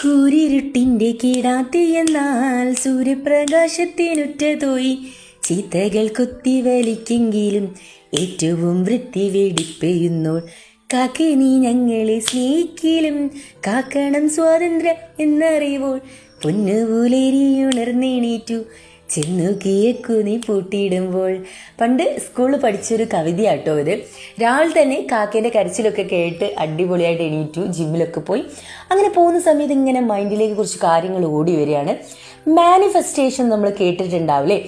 കൂരിരുട്ടിന്റെ കീടാത്തിയെന്നാൽ സൂര്യപ്രകാശത്തിനുറ്റതോയി ചീത്തകൾ കുത്തി വലിക്കെങ്കിലും ഏറ്റവും വൃത്തി വെടിപ്പെയ്യുന്നോൾ കാക്കേ നീ ഞങ്ങളെ സ്നേഹിക്കലും കാക്കണം സ്വാതന്ത്ര്യം എന്നറിവോൾ പൊന്നുപൂലേരിയുണർന്നെണീറ്റു ചെന്നു കിയക്കു നീ പൂട്ടിയിടുമ്പോൾ. പണ്ട് സ്കൂളിൽ പഠിച്ചൊരു കവിതയാട്ടോ ഇത്. രാവിലെ തന്നെ കാക്കേൻ്റെ കരച്ചിലൊക്കെ കേട്ട് അടിപൊളിയായിട്ട് എണീറ്റു, ജിമ്മിലൊക്കെ പോയി. അങ്ങനെ പോകുന്ന സമയത്ത് ഇങ്ങനെ മൈൻഡിലേക്ക് കുറച്ച് കാര്യങ്ങൾ ഓടി വരികയാണ്. മാനിഫെസ്റ്റേഷൻ നമ്മൾ കേട്ടിട്ടുണ്ടാവില്ലേ?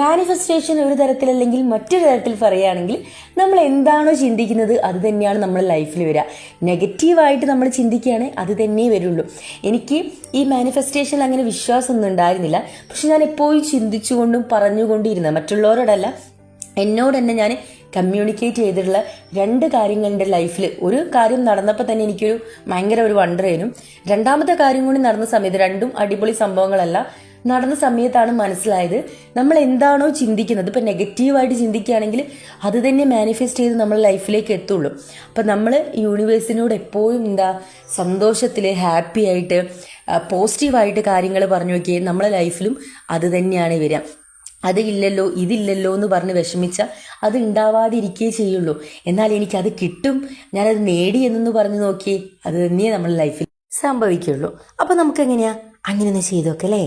മാനിഫെസ്റ്റേഷൻ ഒരു തരത്തിലല്ലെങ്കിൽ മറ്റൊരു തരത്തിൽ പറയുകയാണെങ്കിൽ നമ്മൾ എന്താണോ ചിന്തിക്കുന്നത് അത് തന്നെയാണ് നമ്മുടെ ലൈഫിൽ വരിക. നെഗറ്റീവായിട്ട് നമ്മൾ ചിന്തിക്കുകയാണെങ്കിൽ അത് തന്നെ വരുള്ളൂ. എനിക്ക് ഈ മാനിഫെസ്റ്റേഷനിൽ അങ്ങനെ വിശ്വാസമൊന്നും ഉണ്ടായിരുന്നില്ല. പക്ഷെ ഞാൻ എപ്പോഴും ചിന്തിച്ചുകൊണ്ടും പറഞ്ഞുകൊണ്ടിരുന്ന, മറ്റുള്ളവരോടല്ല എന്നോട് തന്നെ ഞാൻ കമ്മ്യൂണിക്കേറ്റ് ചെയ്തിട്ടുള്ള രണ്ട് കാര്യങ്ങളുടെ ലൈഫിൽ ഒരു കാര്യം നടന്നപ്പോൾ തന്നെ എനിക്കൊരു ഭയങ്കര ഒരു വണ്ടറായിരുന്നു. രണ്ടാമത്തെ കാര്യം കൂടി നടന്ന സമയത്ത്, രണ്ടും അടിപൊളി സംഭവങ്ങളല്ല, നടന്ന സമയത്താണ് മനസ്സിലായത് നമ്മൾ എന്താണോ ചിന്തിക്കുന്നത്. ഇപ്പം നെഗറ്റീവായിട്ട് ചിന്തിക്കുകയാണെങ്കിൽ അത് തന്നെ മാനിഫെസ്റ്റ് ചെയ്ത് നമ്മുടെ ലൈഫിലേക്ക് എത്തുള്ളൂ. അപ്പം നമ്മൾ യൂണിവേഴ്സിനോട് എപ്പോഴും സന്തോഷത്തിൽ ഹാപ്പി ആയിട്ട് പോസിറ്റീവായിട്ട് കാര്യങ്ങൾ പറഞ്ഞു നോക്കിയാൽ നമ്മളെ ലൈഫിലും അത് തന്നെയാണ് വരിക. അത് ഇല്ലല്ലോ ഇതില്ലല്ലോ എന്ന് പറഞ്ഞ് വിഷമിച്ചാൽ അത് ഉണ്ടാവാതിരിക്കേ ചെയ്യുള്ളൂ. എന്നാൽ എനിക്കത് കിട്ടും, ഞാനത് നേടി എന്നൊന്ന് പറഞ്ഞു നോക്കിയേ, അത് തന്നെയേ നമ്മുടെ ലൈഫിൽ സംഭവിക്കുള്ളൂ. അപ്പം നമുക്കെങ്ങനെയാ അങ്ങനെ ഒന്ന് ചെയ്തു നോക്കല്ലേ?